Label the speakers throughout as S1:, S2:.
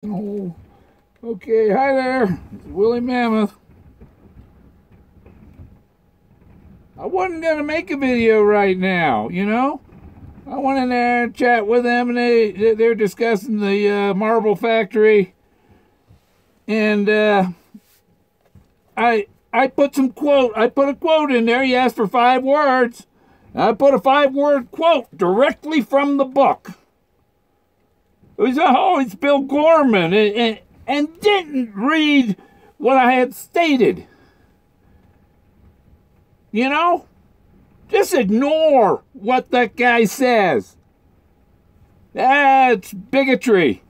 S1: Oh, okay, hi there. It's Willie Mammoth. I wasn't gonna make a video right now, you know. I went in there and chat with them, and they're discussing the marble factory, and I put a quote in there. He asked for 5 words. I put a 5-word quote directly from the book. It was, oh, it's Bill Gorman, and didn't read what I had stated. You know? Just ignore what that guy says. That's bigotry.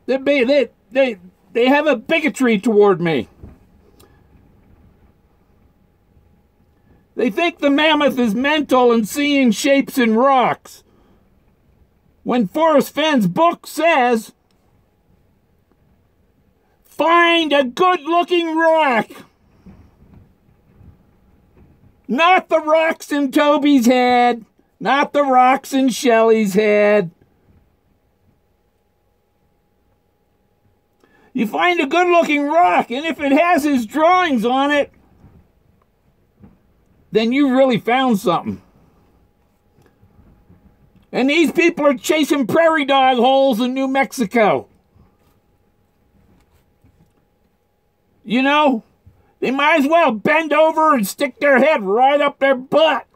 S1: They have a bigotry toward me. They think the mammoth is mental and seeing shapes in rocks. When Forrest Fenn's book says, find a good-looking rock. Not the rocks in Toby's head. Not the rocks in Shelley's head. You find a good-looking rock, and if it has his drawings on it, then you really found something. And these people are chasing prairie dog holes in New Mexico. You know, they might as well bend over and stick their head right up their butt.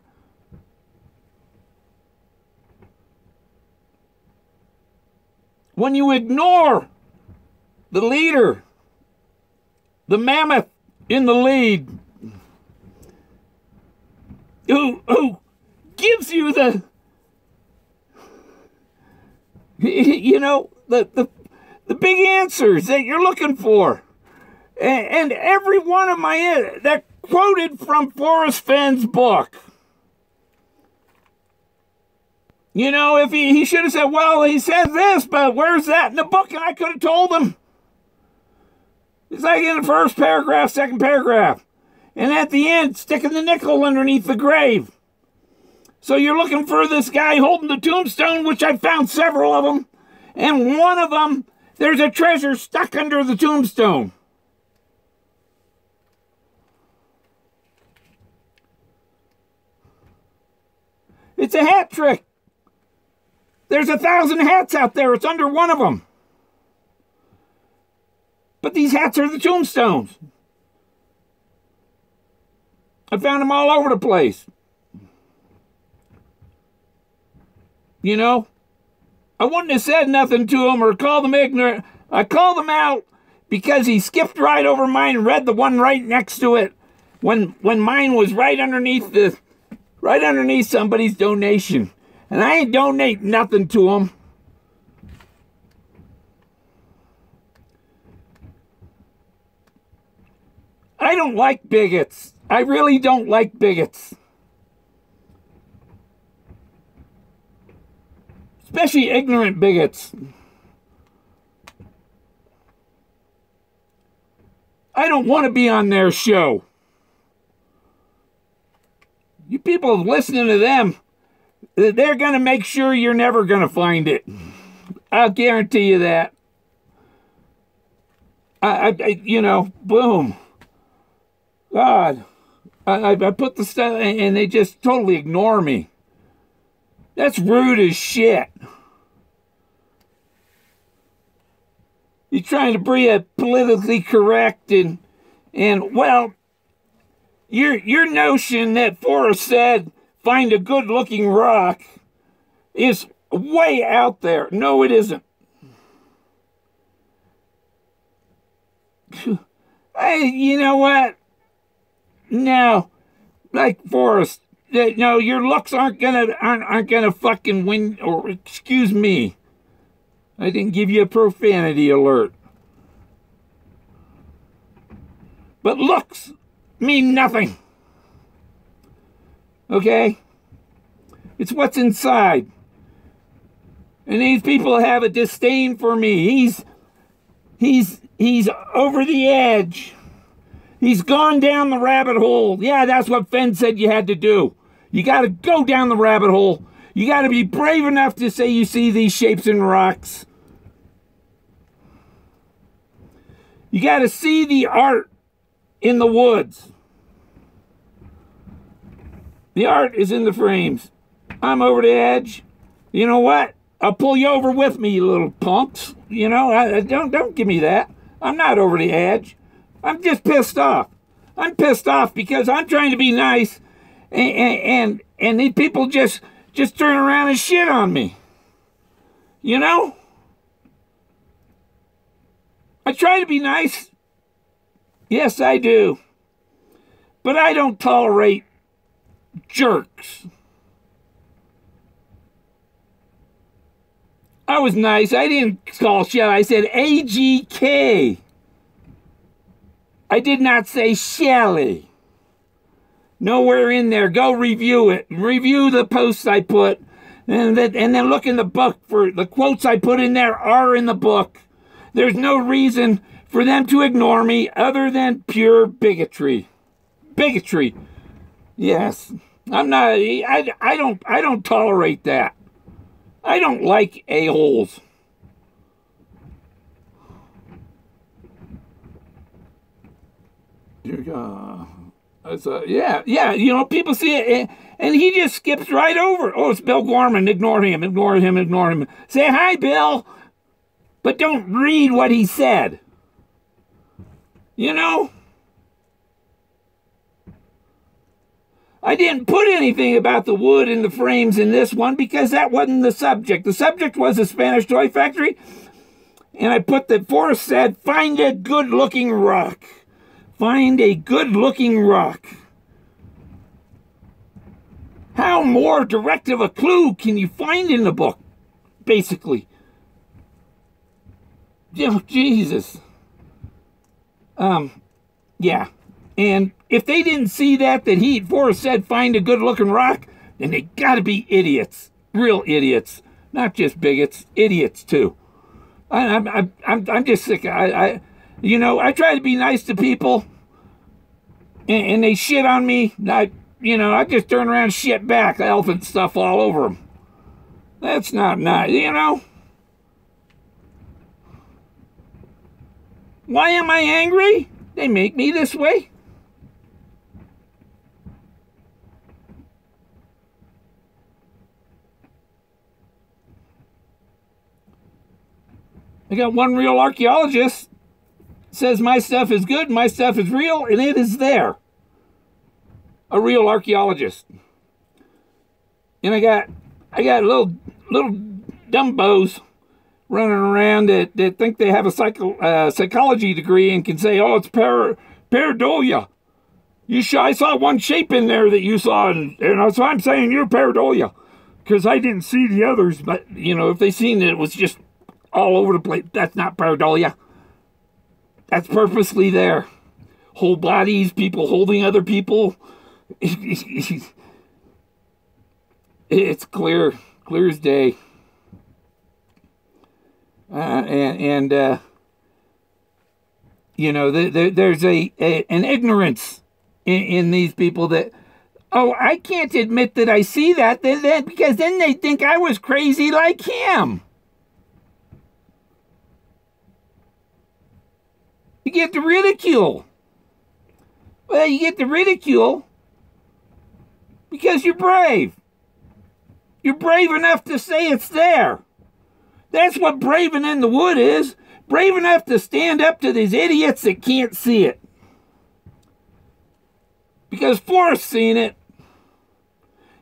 S1: When you ignore the leader, the mammoth in the lead, who gives you the, you know, the big answers that you're looking for. And every one of that quoted from Forrest Fenn's book. You know, if he should have said, well, he says this, but where's that in the book? And I could have told him. It's like in the first paragraph, second paragraph. And at the end, sticking the nickel underneath the grave. So you're looking for this guy holding the tombstone, which I found several of them. And one of them, there's a treasure stuck under the tombstone. It's a hat trick. There's 1,000 hats out there. It's under one of them. But these hats are the tombstones. I found them all over the place. You know, I wouldn't have said nothing to him or called them ignorant. I called him out because he skipped right over mine and read the one right next to it when mine was right underneath somebody's donation. And I ain't donate nothing to him. I don't like bigots. I really don't like bigots. Especially ignorant bigots. I don't want to be on their show. You people listening to them, they're going to make sure you're never going to find it. I'll guarantee you that. You know, boom. God. I put the stuff, and they just totally ignore me. That's rude as shit. You're trying to be a politically correct and well, your notion that Forrest said find a good-looking rock is way out there. No, it isn't. You know what? No, like Forrest. No, your looks aren't gonna fucking win. Or excuse me, I didn't give you a profanity alert. But looks mean nothing. Okay? It's what's inside. And these people have a disdain for me. He's over the edge. He's gone down the rabbit hole. Yeah, that's what Fenn said you had to do. You got to go down the rabbit hole. You got to be brave enough to say you see these shapes in rocks. You got to see the art in the woods. The art is in the frames. I'm over the edge. You know what? I'll pull you over with me, you little punks. You know, don't give me that. I'm not over the edge. I'm just pissed off. I'm pissed off because I'm trying to be nice, and these people just turn around and shit on me. You know? I try to be nice. Yes, I do. But I don't tolerate jerks. I was nice. I didn't call shit. I said AGK. I did not say Shelly. Nowhere in there. Go review it. Review the posts I put. And then look in the book for the quotes I put in there are in the book. There's no reason for them to ignore me other than pure bigotry. Bigotry. Yes. I'm not, I don't tolerate that. I don't like a-holes. Yeah, you know, people see it, and he just skips right over. Oh, it's Bill Gorman. Ignore him, ignore him, ignore him. Say, hi, Bill, but don't read what he said. You know? I didn't put anything about the wood in the frames in this one because that wasn't the subject. The subject was a Spanish toy factory, and I put that Forrest said, find a good-looking rock. Find a good-looking rock. How more direct of a clue can you find in the book, basically? Oh, Jesus. Yeah. And if they didn't see that Forrest said find a good-looking rock, then they gotta be idiots. Real idiots. Not just bigots. Idiots, too. I'm just sick. You know, I try to be nice to people, and they shit on me. I just turn around and shit back, elephant stuff all over them. That's not nice, you know? Why am I angry? They make me this way. I got one real archaeologist says my stuff is good, my stuff is real, and it is there. A real archaeologist. And I got little dumbos running around that think they have a psychology degree and can say, oh, it's pareidolia. I saw one shape in there that you saw, and so I'm saying you're pareidolia. Because I didn't see the others, but, you know, if they seen it was just all over the place, that's not pareidolia. That's purposely there. Whole bodies, people holding other people. It's clear as day. You know, there's an ignorance in these people that, oh, I can't admit that I see that, because then they think I was crazy like him. You get the ridicule. Well, you get the ridicule because you're brave. You're brave enough to say it's there. That's what braving in the wood is. Brave enough to stand up to these idiots that can't see it. Because Forrest seen it.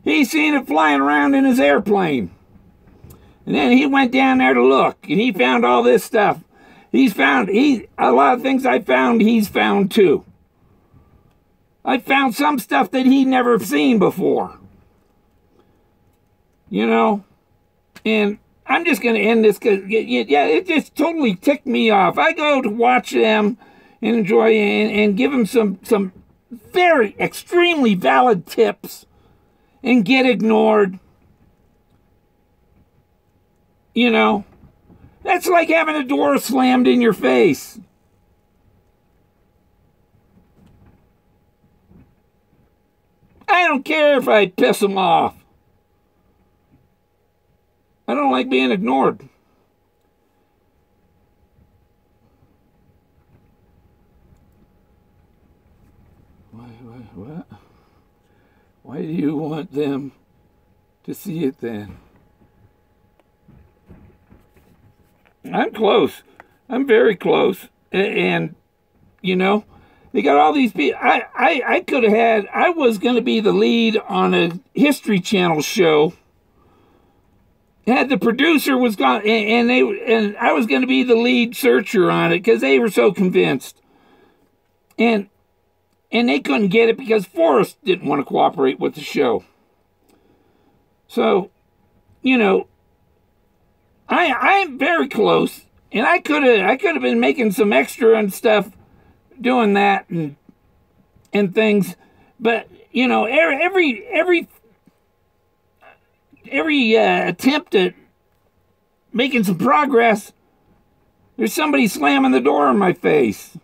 S1: He seen it flying around in his airplane. And then he went down there to look, and he found all this stuff. A lot of things I found, he's found too. I found some stuff that he'd never seen before. You know? And I'm just going to end this because, yeah, it just totally ticked me off. I go to watch them and enjoy and give them some very extremely valid tips and get ignored. You know? That's like having a door slammed in your face. I don't care if I piss them off. I don't like being ignored. What? Why do you want them to see it then? I'm close. I'm very close. And, you know, they got all these people. I could have had, I was going to be the lead on a History Channel show. Had the producer was gone, and I was going to be the lead searcher on it because they were so convinced. And they couldn't get it because Forrest didn't want to cooperate with the show. So, you know, I'm very close, and I could have been making some extra and stuff, doing that and things, but you know, every attempt at making some progress, there's somebody slamming the door in my face.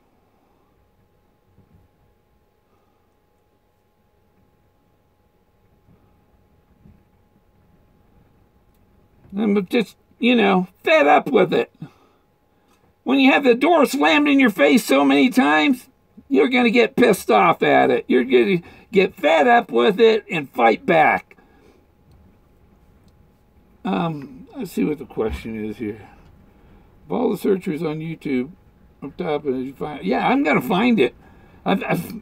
S1: I'm just, you know, fed up with it. When you have the door slammed in your face so many times, you're going to get pissed off at it. You're going to get fed up with it and fight back. Let's see what the question is here. Of all the searchers on YouTube, up top, you find, yeah, I'm going to find it. I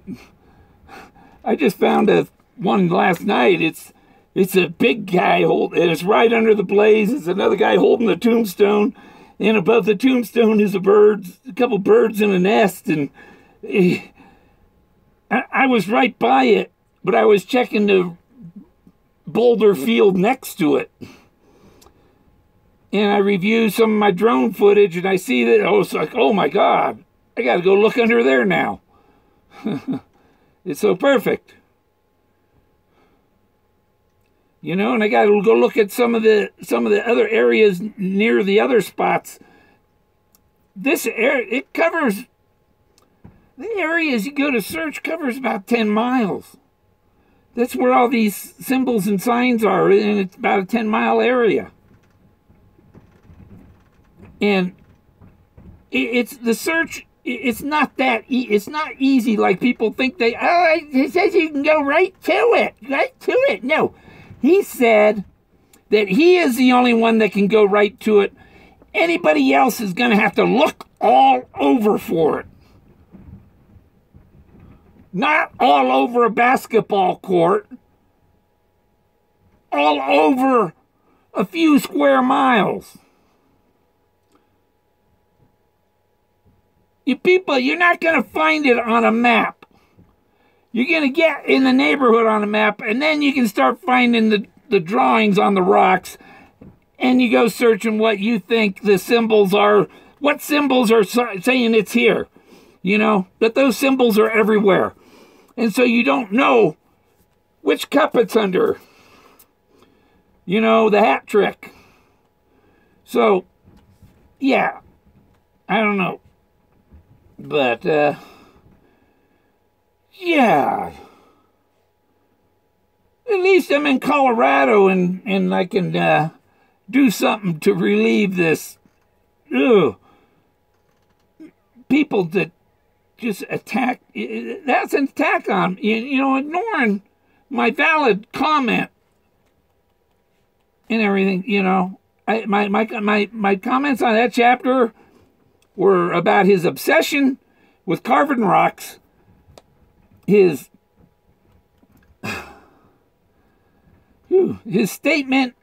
S1: just found one last night. It's a big guy and it's right under the blaze. It's another guy holding the tombstone, and above the tombstone is a couple birds in a nest, and I was right by it, but I was checking the boulder field next to it. And I reviewed some of my drone footage, and I see that, I was like, oh my God, I got to go look under there now. It's so perfect. You know, and I got to go look at some of the other areas near the other spots. This area, it covers, the areas you go to search covers about 10 miles. That's where all these symbols and signs are, and it's about a 10-mile area. And it's the search. It's not that. It's not easy like people think they. Oh, it says you can go right to it. Right to it. No, he said that he is the only one that can go right to it. Anybody else is going to have to look all over for it. Not all over a basketball court. All over a few square miles. You people, you're not going to find it on a map. You're going to get in the neighborhood on a map, and then you can start finding the drawings on the rocks, and you go searching what you think the symbols are, what symbols are saying it's here. You know, that those symbols are everywhere. And so you don't know which cup it's under. You know, the hat trick. So, yeah, I don't know. But, yeah. At least I'm in Colorado and I can do something to relieve this. Ugh. People that just attack. That's an attack on, you know, ignoring my valid comment and everything, you know. My comments on that chapter were about his obsession with carving rocks, his statement,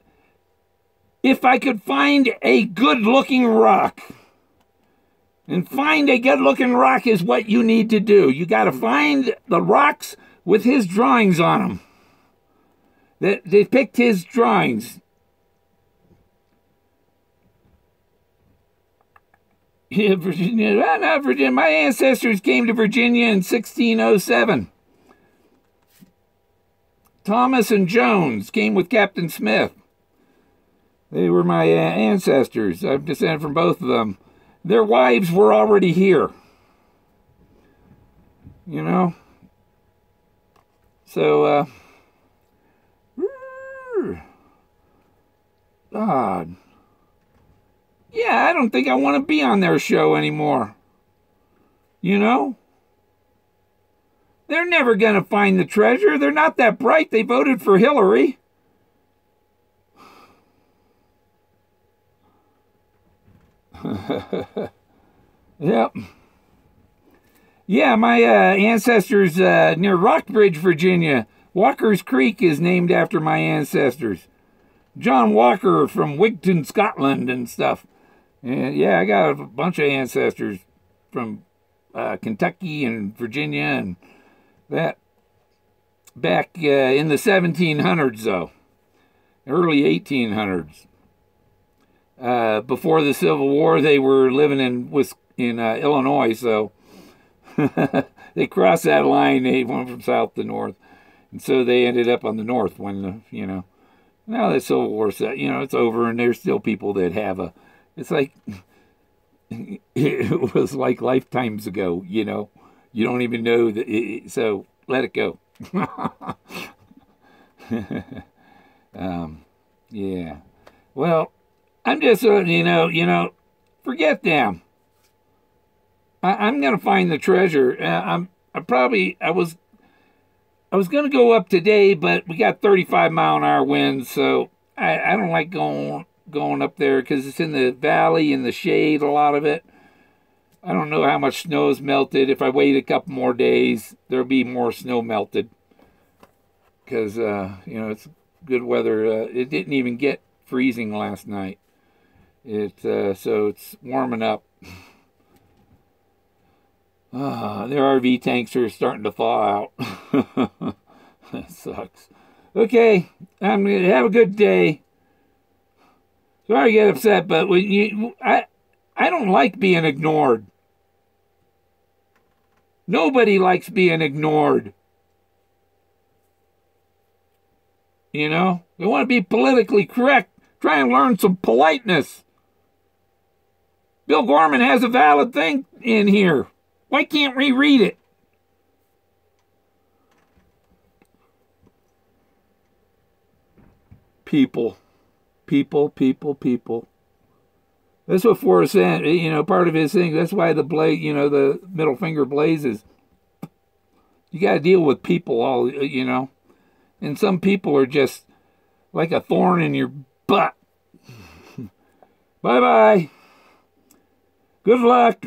S1: if I could find a good-looking rock. And find a good-looking rock is what you need to do. You got to find the rocks with his drawings on them. That depict his drawings. Yeah, Virginia. Not Virginia. My ancestors came to Virginia in 1607. Thomas and Jones came with Captain Smith. They were my ancestors. I'm descended from both of them. Their wives were already here. You know? So, God. Yeah, I don't think I want to be on their show anymore. You know? They're never going to find the treasure. They're not that bright. They voted for Hillary. Yep. Yeah, my ancestors near Rockbridge, Virginia. Walker's Creek is named after my ancestors. John Walker from Wigton, Scotland and stuff. And yeah, I got a bunch of ancestors from Kentucky and Virginia and that. Back in the 1700s, though. Early 1800s. Before the Civil War, they were living in Illinois, so they crossed that line. They went from south to north. And so they ended up on the north when, now the Civil War, it's over, and there's still people that have it's like, it was like lifetimes ago, you don't even know that, so let it go. Yeah. Well, I'm just, forget them. I'm going to find the treasure. I was going to go up today, but we got 35-mile-an-hour winds, so I don't like going up there because it's in the valley, in the shade, a lot of it. I don't know how much snow is melted. If I wait a couple more days, there'll be more snow melted because, it's good weather. It didn't even get freezing last night. So it's warming up. Their RV tanks are starting to thaw out. That sucks. Okay, I'm going to have a good day. Sorry to get upset, but I don't like being ignored. Nobody likes being ignored. They want to be politically correct. Try and learn some politeness. Bill Gorman has a valid thing in here. Why can't we read it? People. That's what Forrest said, part of his thing. That's why the blade, the middle finger blazes. You got to deal with people all, And some people are just like a thorn in your butt. Bye-bye. Good luck.